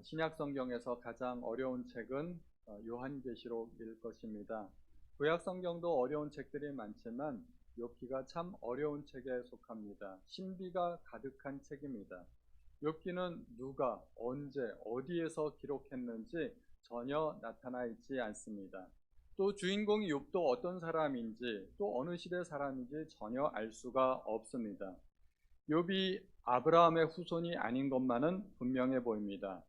신약 성경에서 가장 어려운 책은 요한계시록일 것입니다. 구약 성경도 어려운 책들이 많지만 욥기가 참 어려운 책에 속합니다. 신비가 가득한 책입니다. 욥기는 누가, 언제, 어디에서 기록했는지 전혀 나타나 있지 않습니다. 또 주인공이 욥도 어떤 사람인지 또 어느 시대 사람인지 전혀 알 수가 없습니다. 욥이 아브라함의 후손이 아닌 것만은 분명해 보입니다.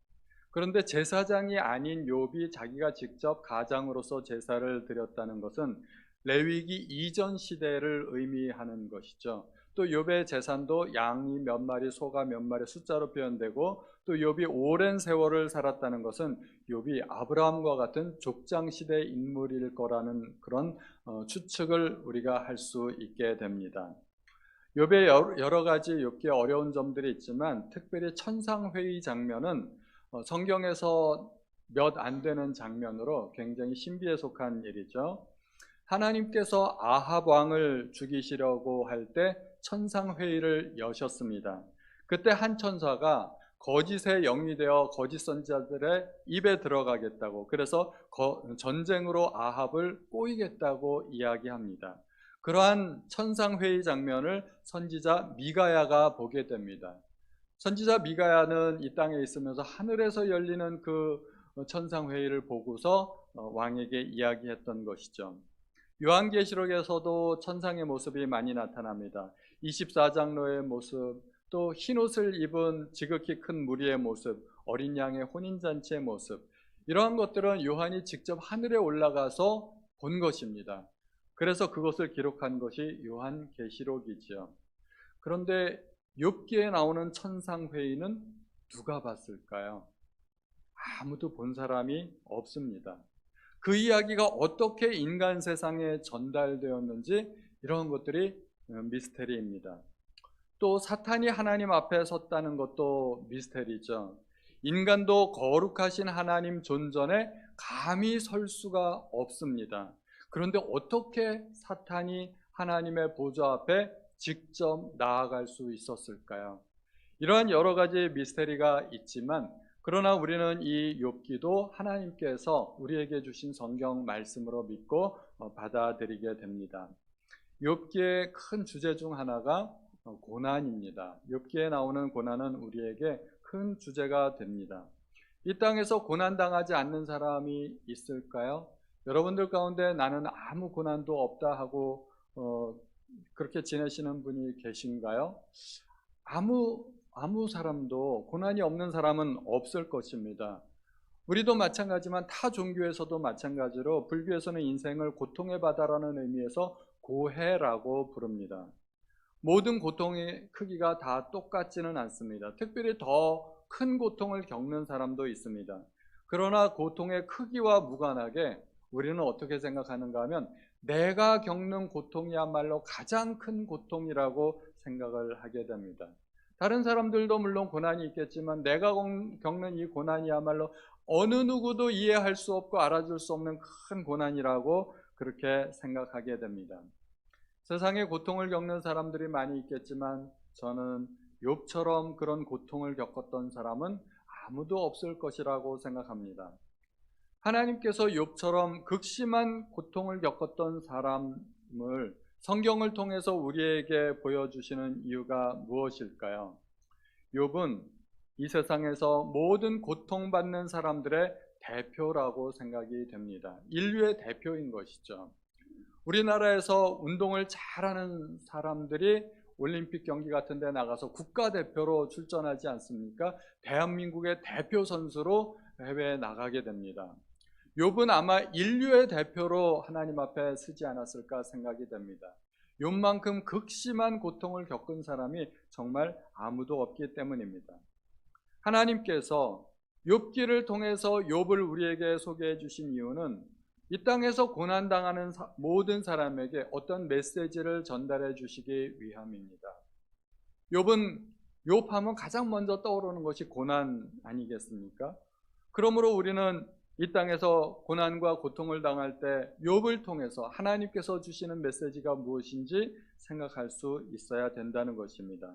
그런데 제사장이 아닌 욥이 자기가 직접 가장으로서 제사를 드렸다는 것은 레위기 이전 시대를 의미하는 것이죠. 또 욥의 제사도 양이 몇 마리, 소가 몇 마리 숫자로 표현되고, 또 욥이 오랜 세월을 살았다는 것은 욥이 아브라함과 같은 족장 시대 인물일 거라는 그런 추측을 우리가 할 수 있게 됩니다. 욥의 여러 가지 욥기에 어려운 점들이 있지만 특별히 천상회의 장면은 성경에서 몇 안 되는 장면으로 굉장히 신비에 속한 일이죠. 하나님께서 아합 왕을 죽이시려고 할 때 천상회의를 여셨습니다. 그때 한 천사가 거짓의 영이 되어 거짓 선지자들의 입에 들어가겠다고, 그래서 전쟁으로 아합을 꼬이겠다고 이야기합니다. 그러한 천상회의 장면을 선지자 미가야가 보게 됩니다. 선지자 미가야는 이 땅에 있으면서 하늘에서 열리는 그 천상회의를 보고서 왕에게 이야기했던 것이죠. 요한계시록에서도 천상의 모습이 많이 나타납니다. 24장로의 모습, 또 흰옷을 입은 지극히 큰 무리의 모습, 어린 양의 혼인잔치의 모습, 이러한 것들은 요한이 직접 하늘에 올라가서 본 것입니다. 그래서 그것을 기록한 것이 요한계시록이지요. 그런데 욥기에 나오는 천상회의는 누가 봤을까요? 아무도 본 사람이 없습니다. 그 이야기가 어떻게 인간 세상에 전달되었는지 이런 것들이 미스테리입니다. 또 사탄이 하나님 앞에 섰다는 것도 미스테리죠. 인간도 거룩하신 하나님 존전에 감히 설 수가 없습니다. 그런데 어떻게 사탄이 하나님의 보좌 앞에 직접 나아갈 수 있었을까요? 이러한 여러 가지 미스테리가 있지만, 그러나 우리는 이 욥기도 하나님께서 우리에게 주신 성경 말씀으로 믿고 받아들이게 됩니다. 욥기의 큰 주제 중 하나가 고난입니다. 욥기에 나오는 고난은 우리에게 큰 주제가 됩니다. 이 땅에서 고난당하지 않는 사람이 있을까요? 여러분들 가운데 나는 아무 고난도 없다 하고 그렇게 지내시는 분이 계신가요? 아무 사람도 고난이 없는 사람은 없을 것입니다. 우리도 마찬가지지만 타 종교에서도 마찬가지로 불교에서는 인생을 고통의 바다라는 의미에서 고해라고 부릅니다. 모든 고통의 크기가 다 똑같지는 않습니다. 특별히 더 큰 고통을 겪는 사람도 있습니다. 그러나 고통의 크기와 무관하게 우리는 어떻게 생각하는가 하면 내가 겪는 고통이야말로 가장 큰 고통이라고 생각을 하게 됩니다. 다른 사람들도 물론 고난이 있겠지만 내가 겪는 이 고난이야말로 어느 누구도 이해할 수 없고 알아줄 수 없는 큰 고난이라고 그렇게 생각하게 됩니다. 세상에 고통을 겪는 사람들이 많이 있겠지만 저는 욥처럼 그런 고통을 겪었던 사람은 아무도 없을 것이라고 생각합니다. 하나님께서 욥처럼 극심한 고통을 겪었던 사람을 성경을 통해서 우리에게 보여주시는 이유가 무엇일까요? 욥은 이 세상에서 모든 고통받는 사람들의 대표라고 생각이 됩니다. 인류의 대표인 것이죠. 우리나라에서 운동을 잘하는 사람들이 올림픽 경기 같은 데 나가서 국가대표로 출전하지 않습니까? 대한민국의 대표 선수로 해외에 나가게 됩니다. 욥은 아마 인류의 대표로 하나님 앞에 서지 않았을까 생각이 됩니다. 욥만큼 극심한 고통을 겪은 사람이 정말 아무도 없기 때문입니다. 하나님께서 욥기를 통해서 욥을 우리에게 소개해 주신 이유는 이 땅에서 고난당하는 모든 사람에게 어떤 메시지를 전달해 주시기 위함입니다. 욥하면 가장 먼저 떠오르는 것이 고난 아니겠습니까? 그러므로 우리는 이 땅에서 고난과 고통을 당할 때 욥을 통해서 하나님께서 주시는 메시지가 무엇인지 생각할 수 있어야 된다는 것입니다.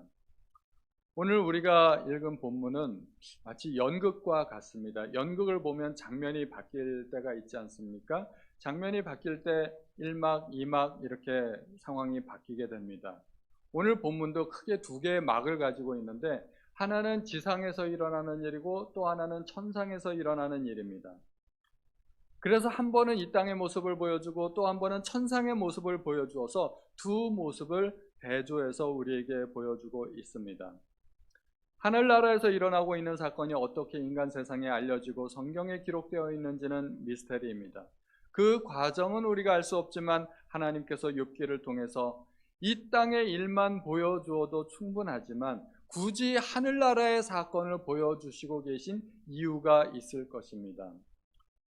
오늘 우리가 읽은 본문은 마치 연극과 같습니다. 연극을 보면 장면이 바뀔 때가 있지 않습니까? 장면이 바뀔 때 1막, 2막 이렇게 상황이 바뀌게 됩니다. 오늘 본문도 크게 두 개의 막을 가지고 있는데 하나는 지상에서 일어나는 일이고 또 하나는 천상에서 일어나는 일입니다. 그래서 한 번은 이 땅의 모습을 보여주고 또 한 번은 천상의 모습을 보여주어서 두 모습을 대조해서 우리에게 보여주고 있습니다. 하늘나라에서 일어나고 있는 사건이 어떻게 인간 세상에 알려지고 성경에 기록되어 있는지는 미스터리입니다. 그 과정은 우리가 알 수 없지만 하나님께서 욥기를 통해서 이 땅의 일만 보여주어도 충분하지만 굳이 하늘나라의 사건을 보여주시고 계신 이유가 있을 것입니다.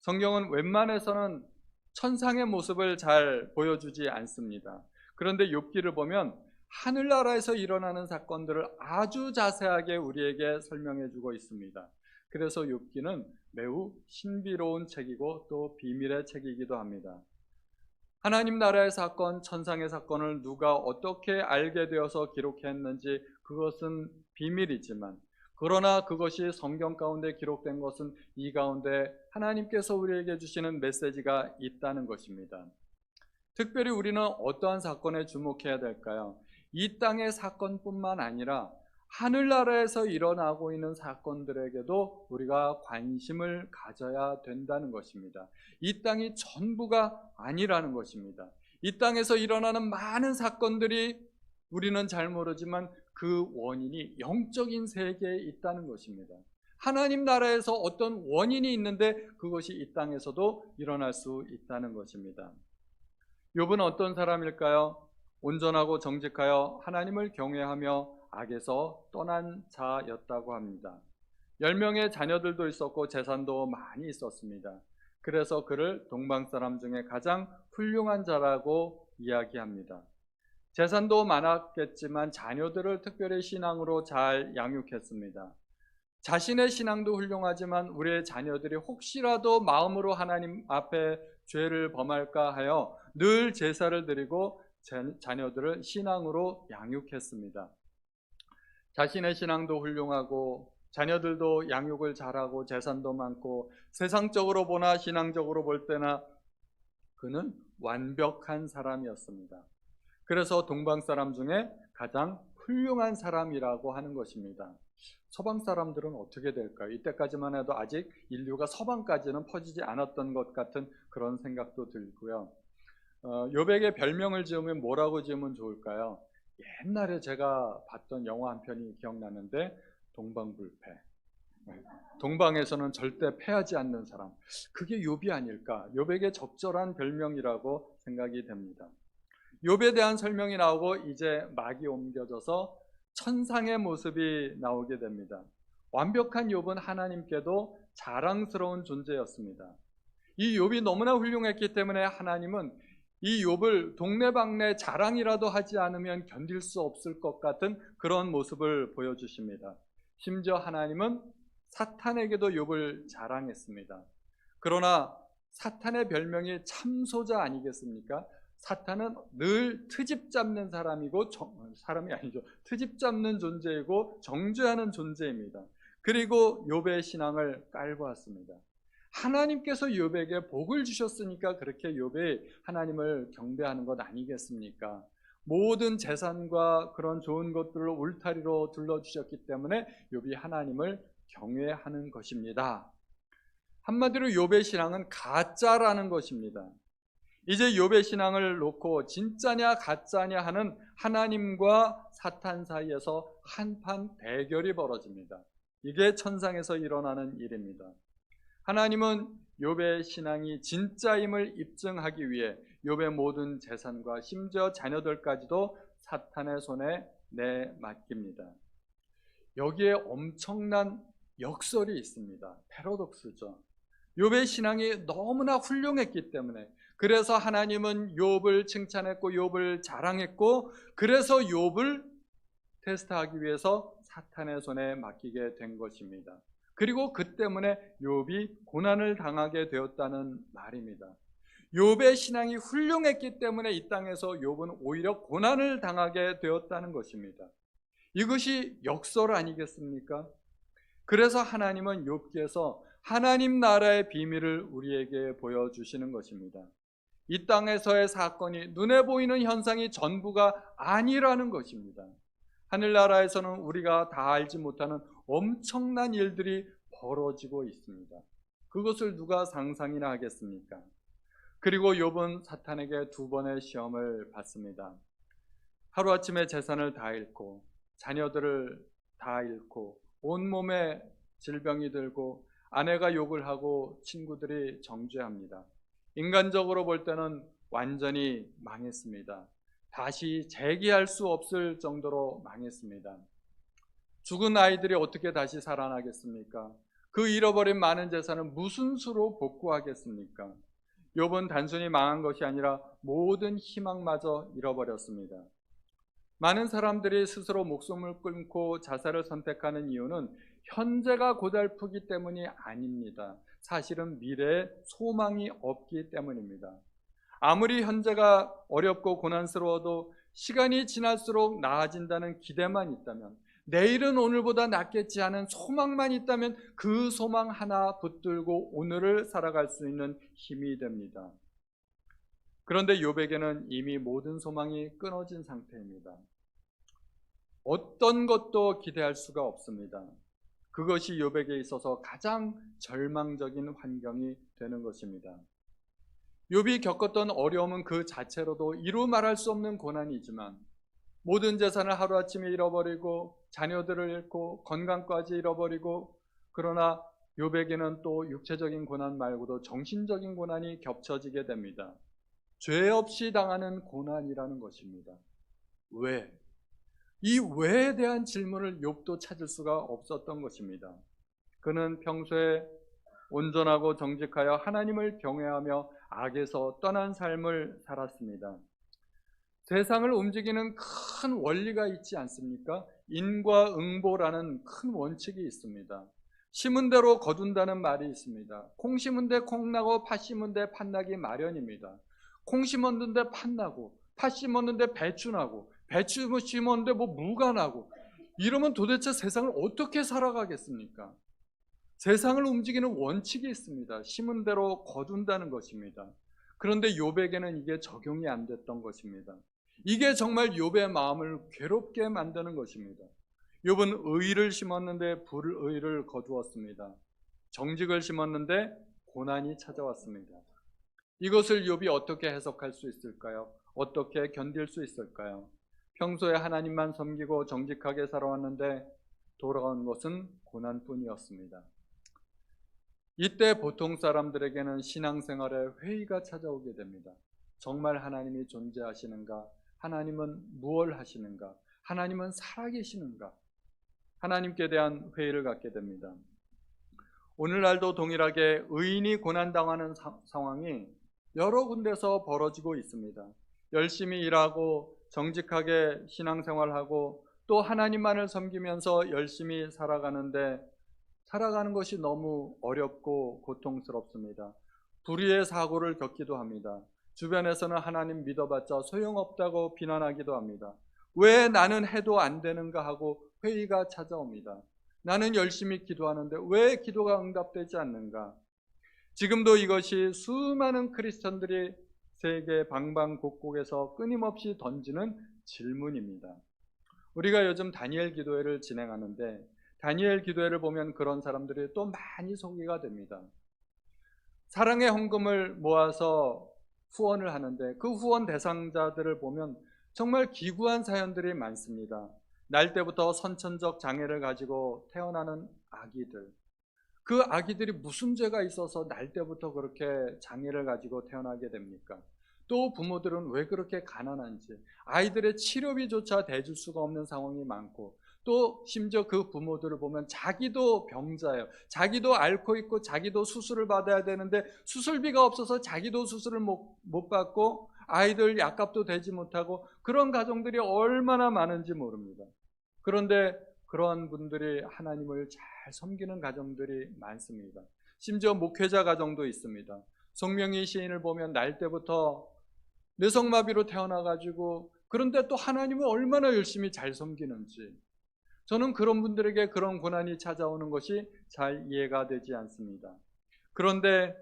성경은 웬만해서는 천상의 모습을 잘 보여주지 않습니다. 그런데 욥기를 보면 하늘나라에서 일어나는 사건들을 아주 자세하게 우리에게 설명해 주고 있습니다. 그래서 욥기는 매우 신비로운 책이고 또 비밀의 책이기도 합니다. 하나님 나라의 사건, 천상의 사건을 누가 어떻게 알게 되어서 기록했는지 그것은 비밀이지만 그러나 그것이 성경 가운데 기록된 것은 이 가운데 하나님께서 우리에게 주시는 메시지가 있다는 것입니다. 특별히 우리는 어떠한 사건에 주목해야 될까요? 이 땅의 사건뿐만 아니라 하늘나라에서 일어나고 있는 사건들에게도 우리가 관심을 가져야 된다는 것입니다. 이 땅이 전부가 아니라는 것입니다. 이 땅에서 일어나는 많은 사건들이 우리는 잘 모르지만 그 원인이 영적인 세계에 있다는 것입니다. 하나님 나라에서 어떤 원인이 있는데 그것이 이 땅에서도 일어날 수 있다는 것입니다. 욥은 어떤 사람일까요? 온전하고 정직하여 하나님을 경외하며 악에서 떠난 자였다고 합니다. 10명의 자녀들도 있었고 재산도 많이 있었습니다. 그래서 그를 동방 사람 중에 가장 훌륭한 자라고 이야기합니다. 재산도 많았겠지만 자녀들을 특별히 신앙으로 잘 양육했습니다. 자신의 신앙도 훌륭하지만 우리의 자녀들이 혹시라도 마음으로 하나님 앞에 죄를 범할까 하여 늘 제사를 드리고 자녀들을 신앙으로 양육했습니다. 자신의 신앙도 훌륭하고 자녀들도 양육을 잘하고 재산도 많고 세상적으로 보나 신앙적으로 볼 때나 그는 완벽한 사람이었습니다. 그래서 동방 사람 중에 가장 훌륭한 사람이라고 하는 것입니다. 서방 사람들은 어떻게 될까요? 이때까지만 해도 아직 인류가 서방까지는 퍼지지 않았던 것 같은 그런 생각도 들고요. 욥에게 별명을 지으면 뭐라고 지으면 좋을까요? 옛날에 제가 봤던 영화 한 편이 기억나는데 동방불패. 동방에서는 절대 패하지 않는 사람. 그게 욥이 아닐까? 욥에게 적절한 별명이라고 생각이 됩니다. 욥에 대한 설명이 나오고 이제 막이 옮겨져서 천상의 모습이 나오게 됩니다. 완벽한 욥은 하나님께도 자랑스러운 존재였습니다. 이 욥이 너무나 훌륭했기 때문에 하나님은 이 욥을 동네방네 자랑이라도 하지 않으면 견딜 수 없을 것 같은 그런 모습을 보여주십니다. 심지어 하나님은 사탄에게도 욥을 자랑했습니다. 그러나 사탄의 별명이 참소자 아니겠습니까? 사탄은 늘 트집 잡는 사람이고 사람이 아니죠. 트집 잡는 존재이고 정죄하는 존재입니다. 그리고 욥의 신앙을 깔보았습니다. 하나님께서 욥에게 복을 주셨으니까 그렇게 욥이 하나님을 경배하는 것 아니겠습니까? 모든 재산과 그런 좋은 것들을 울타리로 둘러주셨기 때문에 욥이 하나님을 경외하는 것입니다. 한마디로 욥의 신앙은 가짜라는 것입니다. 이제 욥의 신앙을 놓고 진짜냐 가짜냐 하는 하나님과 사탄 사이에서 한판 대결이 벌어집니다. 이게 천상에서 일어나는 일입니다. 하나님은 욥의 신앙이 진짜임을 입증하기 위해 욥의 모든 재산과 심지어 자녀들까지도 사탄의 손에 내맡깁니다. 여기에 엄청난 역설이 있습니다. 패러독스죠. 욥의 신앙이 너무나 훌륭했기 때문에 그래서 하나님은 욥을 칭찬했고 욥을 자랑했고 그래서 욥을 테스트하기 위해서 사탄의 손에 맡기게 된 것입니다. 그리고 그 때문에 욥이 고난을 당하게 되었다는 말입니다. 욥의 신앙이 훌륭했기 때문에 이 땅에서 욥은 오히려 고난을 당하게 되었다는 것입니다. 이것이 역설 아니겠습니까? 그래서 하나님은 욥기에서 하나님 나라의 비밀을 우리에게 보여주시는 것입니다. 이 땅에서의 사건이 눈에 보이는 현상이 전부가 아니라는 것입니다. 하늘나라에서는 우리가 다 알지 못하는 엄청난 일들이 벌어지고 있습니다. 그것을 누가 상상이나 하겠습니까? 그리고 욥은 사탄에게 두 번의 시험을 받습니다. 하루아침에 재산을 다 잃고 자녀들을 다 잃고 온몸에 질병이 들고 아내가 욕을 하고 친구들이 정죄합니다. 인간적으로 볼 때는 완전히 망했습니다. 다시 재기할 수 없을 정도로 망했습니다. 죽은 아이들이 어떻게 다시 살아나겠습니까? 그 잃어버린 많은 재산을 무슨 수로 복구하겠습니까? 욥은 단순히 망한 것이 아니라 모든 희망마저 잃어버렸습니다. 많은 사람들이 스스로 목숨을 끊고 자살을 선택하는 이유는 현재가 고달프기 때문이 아닙니다. 사실은 미래에 소망이 없기 때문입니다. 아무리 현재가 어렵고 고난스러워도 시간이 지날수록 나아진다는 기대만 있다면, 내일은 오늘보다 낫겠지 하는 소망만 있다면 그 소망 하나 붙들고 오늘을 살아갈 수 있는 힘이 됩니다. 그런데 욥에게는 이미 모든 소망이 끊어진 상태입니다. 어떤 것도 기대할 수가 없습니다. 그것이 욥에게 있어서 가장 절망적인 환경이 되는 것입니다. 욥이 겪었던 어려움은 그 자체로도 이루 말할 수 없는 고난이지만, 모든 재산을 하루아침에 잃어버리고 자녀들을 잃고 건강까지 잃어버리고, 그러나 욥에게는 또 육체적인 고난 말고도 정신적인 고난이 겹쳐지게 됩니다. 죄 없이 당하는 고난이라는 것입니다. 왜? 이 왜에 대한 질문을 욥도 찾을 수가 없었던 것입니다. 그는 평소에 온전하고 정직하여 하나님을 경외하며 악에서 떠난 삶을 살았습니다. 세상을 움직이는 큰 원리가 있지 않습니까? 인과응보라는 큰 원칙이 있습니다. 심은 대로 거둔다는 말이 있습니다. 콩 심은 데 콩 나고 팥 심은 데 팥 나기 마련입니다. 콩 심었는데 팥 나고, 팥 심었는데 배추 나고, 배추 심었는데 무가 나고, 이러면 도대체 세상을 어떻게 살아가겠습니까? 세상을 움직이는 원칙이 있습니다. 심은 대로 거둔다는 것입니다. 그런데 욥에게는 이게 적용이 안 됐던 것입니다. 이게 정말 욥의 마음을 괴롭게 만드는 것입니다. 욥은 의를 심었는데 불의를 거두었습니다. 정직을 심었는데 고난이 찾아왔습니다. 이것을 욥이 어떻게 해석할 수 있을까요? 어떻게 견딜 수 있을까요? 평소에 하나님만 섬기고 정직하게 살아왔는데 돌아온 것은 고난뿐이었습니다. 이때 보통 사람들에게는 신앙생활에 회의가 찾아오게 됩니다. 정말 하나님이 존재하시는가? 하나님은 무엇을 하시는가? 하나님은 살아계시는가? 하나님께 대한 회의를 갖게 됩니다. 오늘날도 동일하게 의인이 고난당하는 상황이 여러 군데서 벌어지고 있습니다. 열심히 일하고 정직하게 신앙생활하고 또 하나님만을 섬기면서 열심히 살아가는데 살아가는 것이 너무 어렵고 고통스럽습니다. 불의의 사고를 겪기도 합니다. 주변에서는 하나님 믿어봤자 소용없다고 비난하기도 합니다. 왜 나는 해도 안 되는가 하고 회의가 찾아옵니다. 나는 열심히 기도하는데 왜 기도가 응답되지 않는가? 지금도 이것이 수많은 크리스천들이 세계 방방곡곡에서 끊임없이 던지는 질문입니다. 우리가 요즘 다니엘 기도회를 진행하는데 다니엘 기도회를 보면 그런 사람들이 또 많이 소개가 됩니다. 사랑의 헌금을 모아서 후원을 하는데 그 후원 대상자들을 보면 정말 기구한 사연들이 많습니다. 날 때부터 선천적 장애를 가지고 태어나는 아기들, 그 아기들이 무슨 죄가 있어서 날 때부터 그렇게 장애를 가지고 태어나게 됩니까? 또 부모들은 왜 그렇게 가난한지, 아이들의 치료비조차 대줄 수가 없는 상황이 많고, 또 심지어 그 부모들을 보면 자기도 병자예요. 자기도 앓고 있고 자기도 수술을 받아야 되는데 수술비가 없어서 자기도 수술을 못 받고 아이들 약값도 되지 못하고, 그런 가정들이 얼마나 많은지 모릅니다. 그런데 그러한 분들이 하나님을 잘 섬기는 가정들이 많습니다. 심지어 목회자 가정도 있습니다. 송명희 시인을 보면 날 때부터 뇌성마비로 태어나가지고, 그런데 또 하나님을 얼마나 열심히 잘 섬기는지, 저는 그런 분들에게 그런 고난이 찾아오는 것이 잘 이해가 되지 않습니다. 그런데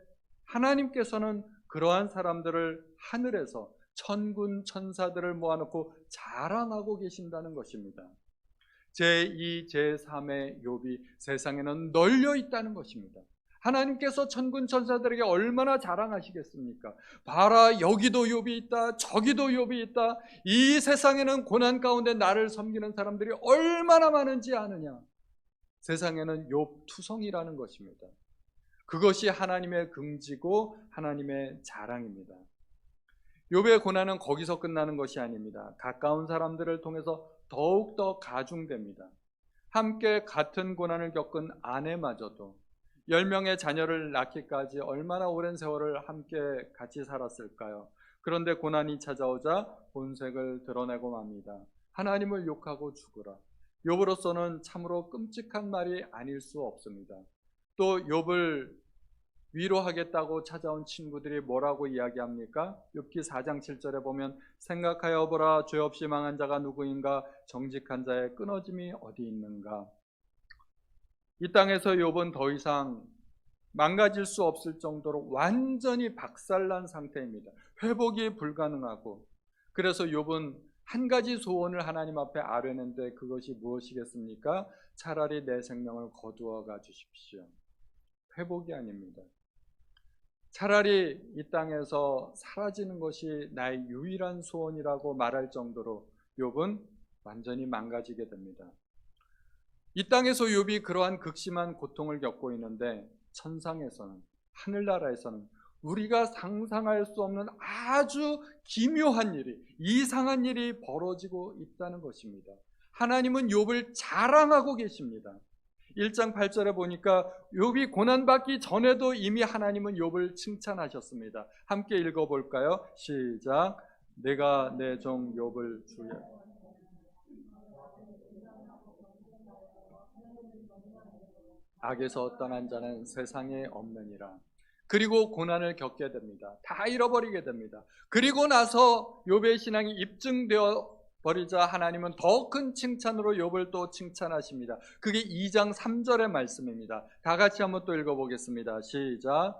하나님께서는 그러한 사람들을 하늘에서 천군 천사들을 모아놓고 자랑하고 계신다는 것입니다. 제2, 제3의 욥이 세상에는 널려 있다는 것입니다. 하나님께서 천군 천사들에게 얼마나 자랑하시겠습니까? 봐라, 여기도 욥이 있다, 저기도 욥이 있다. 이 세상에는 고난 가운데 나를 섬기는 사람들이 얼마나 많은지 아느냐? 세상에는 욥 투성이라는 것입니다. 그것이 하나님의 긍지고 하나님의 자랑입니다. 욥의 고난은 거기서 끝나는 것이 아닙니다. 가까운 사람들을 통해서 더욱더 가중됩니다. 함께 같은 고난을 겪은 아내마저도 10명의 자녀를 낳기까지 얼마나 오랜 세월을 함께 같이 살았을까요? 그런데 고난이 찾아오자 본색을 드러내고 맙니다. 하나님을 욕하고 죽으라. 욥으로서는 참으로 끔찍한 말이 아닐 수 없습니다. 또 욥을 위로하겠다고 찾아온 친구들이 뭐라고 이야기합니까? 욥기 4장 7절에 보면 생각하여 보라, 죄 없이 망한 자가 누구인가? 정직한 자의 끊어짐이 어디 있는가? 이 땅에서 욥은 더 이상 망가질 수 없을 정도로 완전히 박살난 상태입니다. 회복이 불가능하고, 그래서 욥은 한 가지 소원을 하나님 앞에 아뢰는데 그것이 무엇이겠습니까? 차라리 내 생명을 거두어가 주십시오. 회복이 아닙니다. 차라리 이 땅에서 사라지는 것이 나의 유일한 소원이라고 말할 정도로 욥은 완전히 망가지게 됩니다. 이 땅에서 욥이 그러한 극심한 고통을 겪고 있는데 천상에서는, 하늘나라에서는 우리가 상상할 수 없는 아주 기묘한 일이, 이상한 일이 벌어지고 있다는 것입니다. 하나님은 욥을 자랑하고 계십니다. 1장 8절에 보니까 욥이 고난받기 전에도 이미 하나님은 욥을 칭찬하셨습니다. 함께 읽어볼까요? 시작. 내가 내 종 욥을 주의 악에서 떠난 자는 세상에 없느니라. 그리고 고난을 겪게 됩니다. 다 잃어버리게 됩니다. 그리고 나서 욥의 신앙이 입증되어 버리자 하나님은 더 큰 칭찬으로 욥을 또 칭찬하십니다. 그게 2장 3절의 말씀입니다. 다 같이 한번 또 읽어보겠습니다. 시작.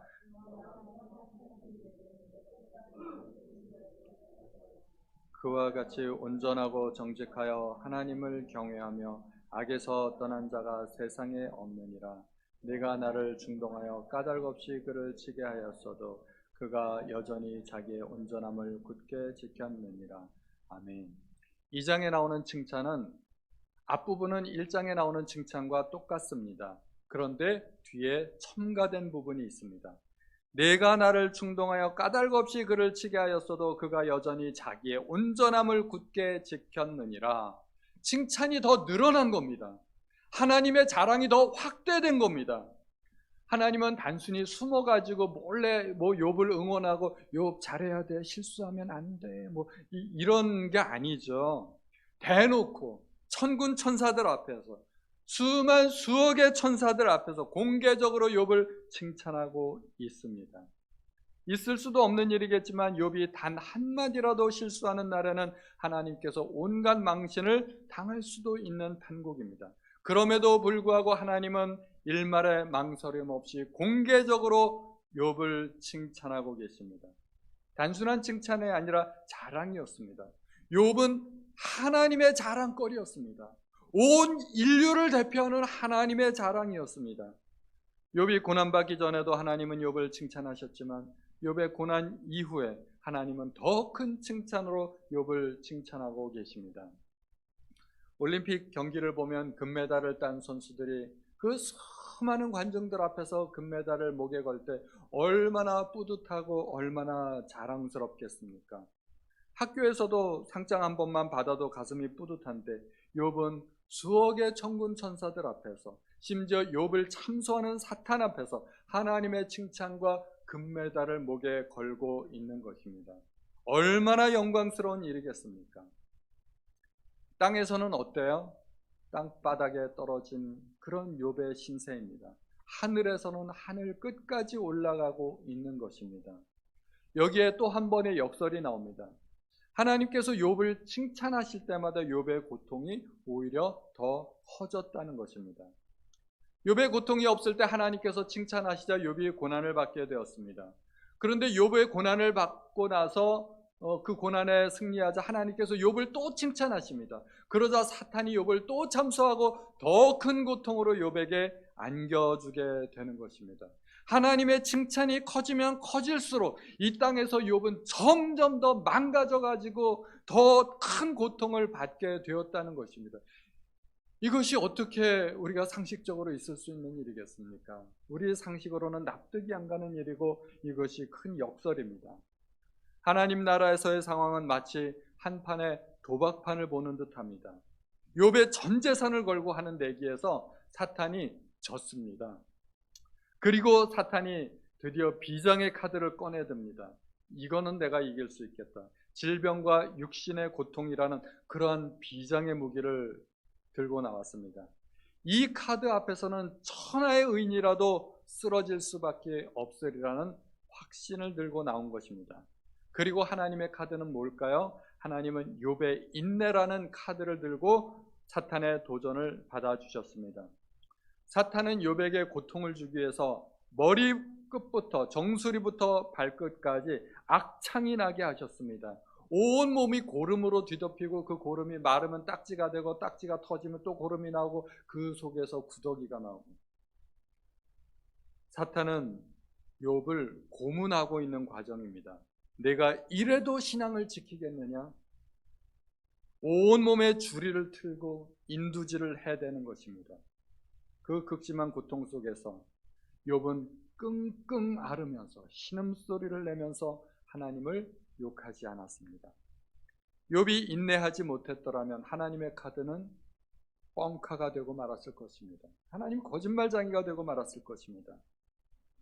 그와 같이 온전하고 정직하여 하나님을 경외하며 악에서 떠난 자가 세상에 없느니라. 네가 나를 중동하여 까닭없이 그를 치게 하였어도 그가 여전히 자기의 온전함을 굳게 지켰느니라. 아멘. 2장에 나오는 칭찬은 앞부분은 1장에 나오는 칭찬과 똑같습니다. 그런데 뒤에 첨가된 부분이 있습니다. 내가 나를 충동하여 까닭없이 그를 치게 하였어도 그가 여전히 자기의 온전함을 굳게 지켰느니라. 칭찬이 더 늘어난 겁니다. 하나님의 자랑이 더 확대된 겁니다. 하나님은 단순히 숨어가지고 몰래 욥을 응원하고 욥 잘해야 돼, 실수하면 안 돼, 이런 게 아니죠. 대놓고 천군 천사들 앞에서, 수억의 천사들 앞에서 공개적으로 욥을 칭찬하고 있습니다. 있을 수도 없는 일이겠지만 욥이 단 한마디라도 실수하는 날에는 하나님께서 온갖 망신을 당할 수도 있는 판국입니다. 그럼에도 불구하고 하나님은 일말의 망설임 없이 공개적으로 욥을 칭찬하고 계십니다. 단순한 칭찬이 아니라 자랑이었습니다. 욥은 하나님의 자랑거리였습니다. 온 인류를 대표하는 하나님의 자랑이었습니다. 욥이 고난받기 전에도 하나님은 욥을 칭찬하셨지만 욥의 고난 이후에 하나님은 더 큰 칭찬으로 욥을 칭찬하고 계십니다. 올림픽 경기를 보면 금메달을 딴 선수들이 그 수많은 관중들 앞에서 금메달을 목에 걸 때 얼마나 뿌듯하고 얼마나 자랑스럽겠습니까? 학교에서도 상장 한 번만 받아도 가슴이 뿌듯한데 욥은 수억의 천군 천사들 앞에서, 심지어 욥을 참소하는 사탄 앞에서 하나님의 칭찬과 금메달을 목에 걸고 있는 것입니다. 얼마나 영광스러운 일이겠습니까? 땅에서는 어때요? 땅바닥에 떨어진 그런 욥의 신세입니다. 하늘에서는 하늘 끝까지 올라가고 있는 것입니다. 여기에 또 한 번의 역설이 나옵니다. 하나님께서 욥을 칭찬하실 때마다 욥의 고통이 오히려 더 커졌다는 것입니다. 욥의 고통이 없을 때 하나님께서 칭찬하시자 욥이 고난을 받게 되었습니다. 그런데 욥의 고난을 받고 나서 그 고난에 승리하자 하나님께서 욥을 또 칭찬하십니다. 그러자 사탄이 욥을 또 참소하고 더 큰 고통으로 욥에게 안겨주게 되는 것입니다. 하나님의 칭찬이 커지면 커질수록 이 땅에서 욥은 점점 더 망가져가지고 더 큰 고통을 받게 되었다는 것입니다. 이것이 어떻게 우리가 상식적으로 있을 수 있는 일이겠습니까? 우리 상식으로는 납득이 안 가는 일이고 이것이 큰 역설입니다. 하나님 나라에서의 상황은 마치 한 판의 도박판을 보는 듯합니다. 욥의 전 재산을 걸고 하는 내기에서 사탄이 졌습니다. 그리고 사탄이 드디어 비장의 카드를 꺼내듭니다. 이거는 내가 이길 수 있겠다. 질병과 육신의 고통이라는 그러한 비장의 무기를 들고 나왔습니다. 이 카드 앞에서는 천하의 의인이라도 쓰러질 수밖에 없으리라는 확신을 들고 나온 것입니다. 그리고 하나님의 카드는 뭘까요? 하나님은 욥의 인내라는 카드를 들고 사탄의 도전을 받아주셨습니다. 사탄은 욥에게 고통을 주기 위해서 머리끝부터 정수리부터 발끝까지 악창이 나게 하셨습니다. 온 몸이 고름으로 뒤덮이고 그 고름이 마르면 딱지가 되고 딱지가 터지면 또 고름이 나오고 그 속에서 구더기가 나오고, 사탄은 욥을 고문하고 있는 과정입니다. 내가 이래도 신앙을 지키겠느냐? 온몸에 주리를 틀고 인두질을 해대는 것입니다. 그 극심한 고통 속에서 욥은 끙끙 앓으면서 신음소리를 내면서 하나님을 욕하지 않았습니다. 욥이 인내하지 못했더라면 하나님의 카드는 뻥카가 되고 말았을 것입니다. 하나님 거짓말장이가 되고 말았을 것입니다.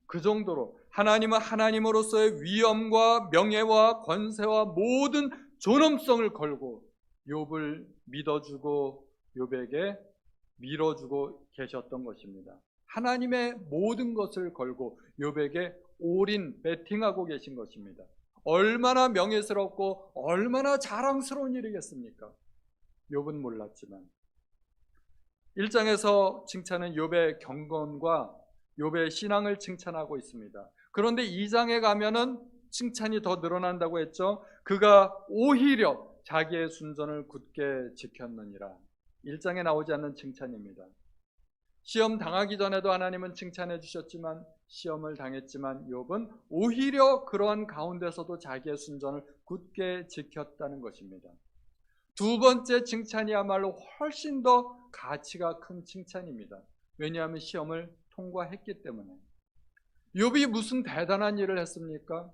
그 정도로 하나님은 하나님으로서의 위엄과 명예와 권세와 모든 존엄성을 걸고 욥을 믿어주고 욥에게 밀어주고 계셨던 것입니다. 하나님의 모든 것을 걸고 욥에게 올인 베팅하고 계신 것입니다. 얼마나 명예스럽고 얼마나 자랑스러운 일이겠습니까? 욥은 몰랐지만 1장에서 칭찬은 욥의 경건과 욥의 신앙을 칭찬하고 있습니다. 그런데 2장에 가면은 칭찬이 더 늘어난다고 했죠. 그가 오히려 자기의 순전을 굳게 지켰느니라. 1장에 나오지 않는 칭찬입니다. 시험 당하기 전에도 하나님은 칭찬해 주셨지만 시험을 당했지만 욥은 오히려 그러한 가운데서도 자기의 순전을 굳게 지켰다는 것입니다. 두 번째 칭찬이야말로 훨씬 더 가치가 큰 칭찬입니다. 왜냐하면 시험을 통과했기 때문에. 욥이 무슨 대단한 일을 했습니까?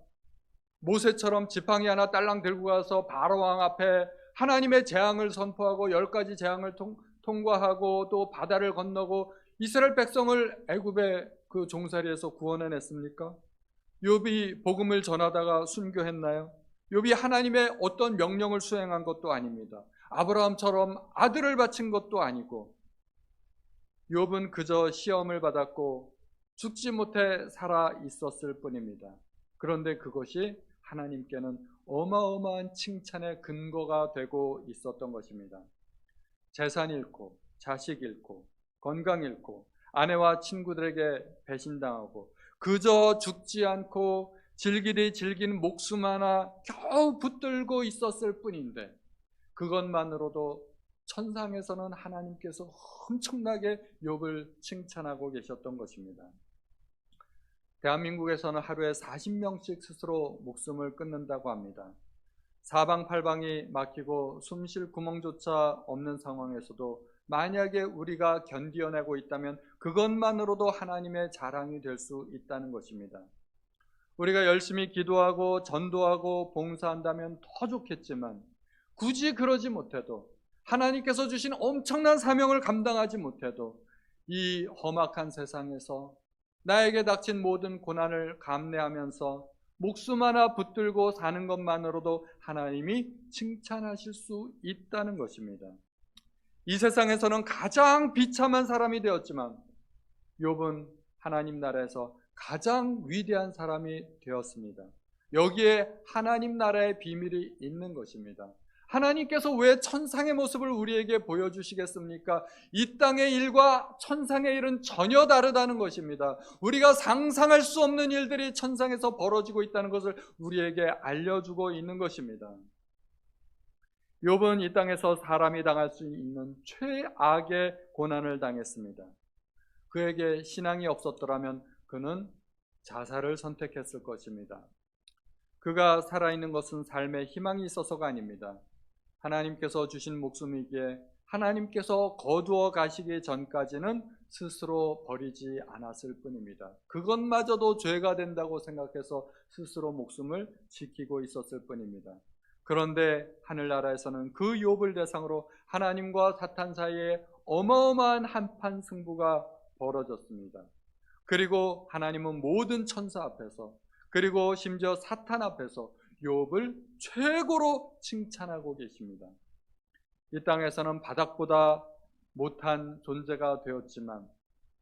모세처럼 지팡이 하나 딸랑 들고 가서 바로왕 앞에 하나님의 재앙을 선포하고 10가지 재앙을 통과하고 또 바다를 건너고 이스라엘 백성을 애굽의 그 종살이에서 구원해냈습니까? 욥이 복음을 전하다가 순교했나요? 욥이 하나님의 어떤 명령을 수행한 것도 아닙니다. 아브라함처럼 아들을 바친 것도 아니고 욥은 그저 시험을 받았고 죽지 못해 살아 있었을 뿐입니다. 그런데 그것이 하나님께는 어마어마한 칭찬의 근거가 되고 있었던 것입니다. 재산 잃고 자식 잃고 건강 잃고 아내와 친구들에게 배신당하고 그저 죽지 않고 질기리 질긴 목숨 하나 겨우 붙들고 있었을 뿐인데 그것만으로도 천상에서는 하나님께서 엄청나게 욥을 칭찬하고 계셨던 것입니다. 대한민국에서는 하루에 40명씩 스스로 목숨을 끊는다고 합니다. 사방팔방이 막히고 숨쉴 구멍조차 없는 상황에서도 만약에 우리가 견디어내고 있다면 그것만으로도 하나님의 자랑이 될 수 있다는 것입니다. 우리가 열심히 기도하고 전도하고 봉사한다면 더 좋겠지만 굳이 그러지 못해도 하나님께서 주신 엄청난 사명을 감당하지 못해도 이 험악한 세상에서 나에게 닥친 모든 고난을 감내하면서 목숨 하나 붙들고 사는 것만으로도 하나님이 칭찬하실 수 있다는 것입니다. 이 세상에서는 가장 비참한 사람이 되었지만 욥은 하나님 나라에서 가장 위대한 사람이 되었습니다. 여기에 하나님 나라의 비밀이 있는 것입니다. 하나님께서 왜 천상의 모습을 우리에게 보여주시겠습니까? 이 땅의 일과 천상의 일은 전혀 다르다는 것입니다. 우리가 상상할 수 없는 일들이 천상에서 벌어지고 있다는 것을 우리에게 알려주고 있는 것입니다. 욥은 이 땅에서 사람이 당할 수 있는 최악의 고난을 당했습니다. 그에게 신앙이 없었더라면 그는 자살을 선택했을 것입니다. 그가 살아있는 것은 삶에 희망이 있어서가 아닙니다. 하나님께서 주신 목숨이기에 하나님께서 거두어 가시기 전까지는 스스로 버리지 않았을 뿐입니다. 그것마저도 죄가 된다고 생각해서 스스로 목숨을 지키고 있었을 뿐입니다. 그런데 하늘나라에서는 그 욥을 대상으로 하나님과 사탄 사이에 어마어마한 한판 승부가 벌어졌습니다. 그리고 하나님은 모든 천사 앞에서, 그리고 심지어 사탄 앞에서 욥을 최고로 칭찬하고 계십니다. 이 땅에서는 바닥보다 못한 존재가 되었지만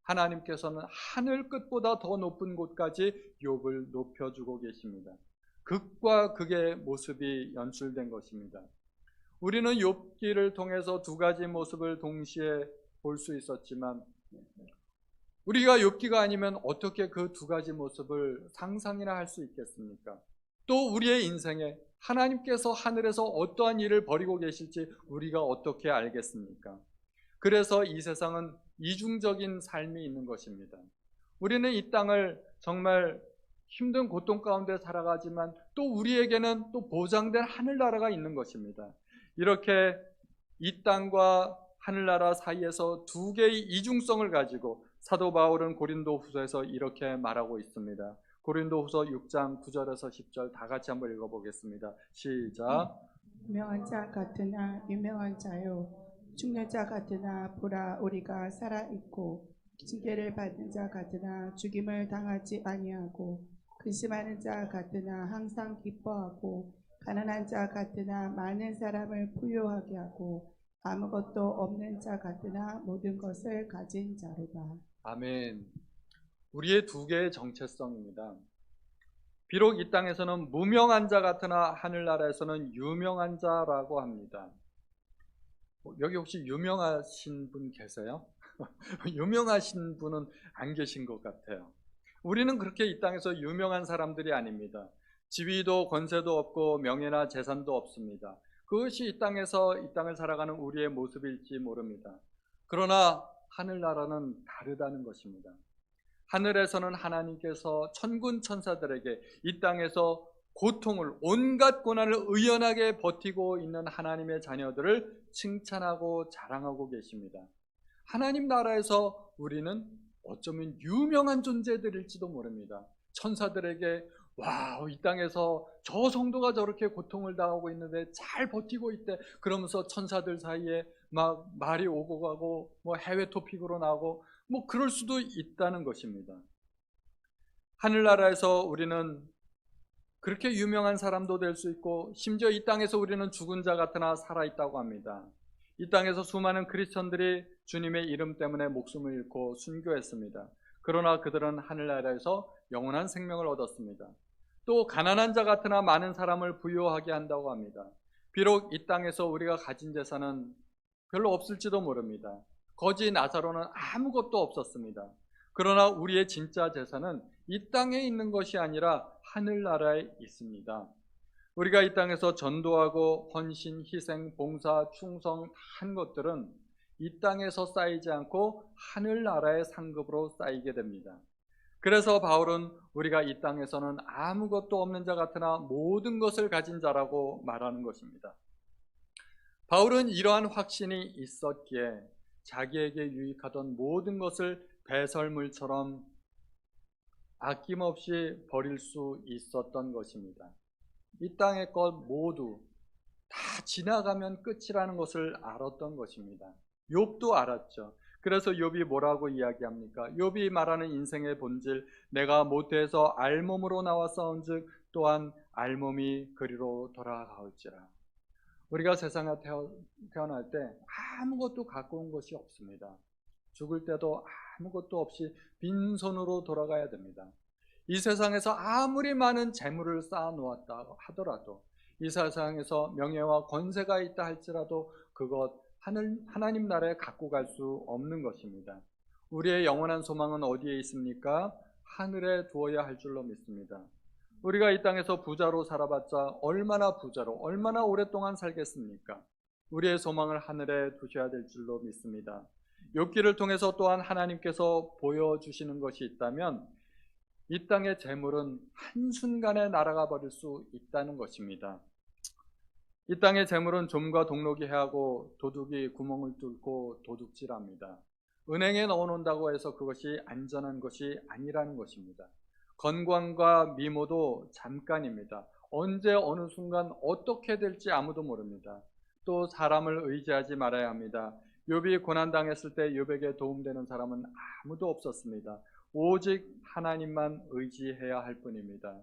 하나님께서는 하늘 끝보다 더 높은 곳까지 욥을 높여주고 계십니다. 극과 극의 모습이 연출된 것입니다. 우리는 욥기를 통해서 두 가지 모습을 동시에 볼 수 있었지만 우리가 욥기가 아니면 어떻게 그 두 가지 모습을 상상이나 할 수 있겠습니까? 또 우리의 인생에 하나님께서 하늘에서 어떠한 일을 벌이고 계실지 우리가 어떻게 알겠습니까? 그래서 이 세상은 이중적인 삶이 있는 것입니다. 우리는 이 땅을 정말 힘든 고통 가운데 살아가지만 또 우리에게는 또 보장된 하늘나라가 있는 것입니다. 이렇게 이 땅과 하늘나라 사이에서 두 개의 이중성을 가지고 사도 바울은 고린도후서에서 이렇게 말하고 있습니다. 고린도후서 6장 9절에서 10절 다 같이 한번 읽어보겠습니다. 시작. 유명한 자 같으나 유명한 자요, 죽는 자 같으나 보라 우리가 살아있고, 징계를 받는 자 같으나 죽임을 당하지 아니하고, 근심하는 자 같으나 항상 기뻐하고, 가난한 자 같으나 많은 사람을 부유하게 하고, 아무것도 없는 자 같으나 모든 것을 가진 자로다. 아멘. 우리의 두 개의 정체성입니다. 비록 이 땅에서는 무명한 자 같으나 하늘나라에서는 유명한 자라고 합니다. 여기 혹시 유명하신 분 계세요? 유명하신 분은 안 계신 것 같아요. 우리는 그렇게 이 땅에서 유명한 사람들이 아닙니다. 지위도 권세도 없고 명예나 재산도 없습니다. 그것이 이 땅에서 이 땅을 살아가는 우리의 모습일지 모릅니다. 그러나 하늘나라는 다르다는 것입니다. 하늘에서는 하나님께서 천군 천사들에게 이 땅에서 고통을, 온갖 고난을 의연하게 버티고 있는 하나님의 자녀들을 칭찬하고 자랑하고 계십니다. 하나님 나라에서 우리는 어쩌면 유명한 존재들일지도 모릅니다. 천사들에게 와, 이 땅에서 저 성도가 저렇게 고통을 당하고 있는데 잘 버티고 있대. 그러면서 천사들 사이에 막 말이 오고 가고 뭐 해외 토픽으로 나오고 뭐 그럴 수도 있다는 것입니다. 하늘나라에서 우리는 그렇게 유명한 사람도 될 수 있고 심지어 이 땅에서 우리는 죽은 자 같으나 살아있다고 합니다. 이 땅에서 수많은 크리스천들이 주님의 이름 때문에 목숨을 잃고 순교했습니다. 그러나 그들은 하늘나라에서 영원한 생명을 얻었습니다. 또 가난한 자 같으나 많은 사람을 부유하게 한다고 합니다. 비록 이 땅에서 우리가 가진 재산은 별로 없을지도 모릅니다. 거지 나사로는 아무것도 없었습니다. 그러나 우리의 진짜 재산은 이 땅에 있는 것이 아니라 하늘나라에 있습니다. 우리가 이 땅에서 전도하고 헌신, 희생, 봉사, 충성 한 것들은 이 땅에서 쌓이지 않고 하늘나라의 상급으로 쌓이게 됩니다. 그래서 바울은 우리가 이 땅에서는 아무것도 없는 자 같으나 모든 것을 가진 자라고 말하는 것입니다. 바울은 이러한 확신이 있었기에 자기에게 유익하던 모든 것을 배설물처럼 아낌없이 버릴 수 있었던 것입니다. 이 땅의 것 모두 다 지나가면 끝이라는 것을 알았던 것입니다. 욥도 알았죠. 그래서 욥이 뭐라고 이야기합니까? 욥이 말하는 인생의 본질, 내가 모태에서 알몸으로 나왔사온즉 또한 알몸이 그리로 돌아가올지라. 우리가 세상에 태어날 때 아무것도 갖고 온 것이 없습니다. 죽을 때도 아무것도 없이 빈손으로 돌아가야 됩니다. 이 세상에서 아무리 많은 재물을 쌓아놓았다 하더라도, 이 세상에서 명예와 권세가 있다 할지라도 그것 하나님 나라에 갖고 갈 수 없는 것입니다. 우리의 영원한 소망은 어디에 있습니까? 하늘에 두어야 할 줄로 믿습니다. 우리가 이 땅에서 부자로 살아봤자 얼마나 부자로, 얼마나 오랫동안 살겠습니까? 우리의 소망을 하늘에 두셔야 될 줄로 믿습니다. 욥기를 통해서 또한 하나님께서 보여주시는 것이 있다면, 이 땅의 재물은 한순간에 날아가 버릴 수 있다는 것입니다. 이 땅의 재물은 좀과 동록이 해하고 도둑이 구멍을 뚫고 도둑질합니다. 은행에 넣어놓는다고 해서 그것이 안전한 것이 아니라는 것입니다. 건강과 미모도 잠깐입니다. 언제 어느 순간 어떻게 될지 아무도 모릅니다. 또 사람을 의지하지 말아야 합니다. 욥이 고난당했을 때 욥에게 도움되는 사람은 아무도 없었습니다. 오직 하나님만 의지해야 할 뿐입니다.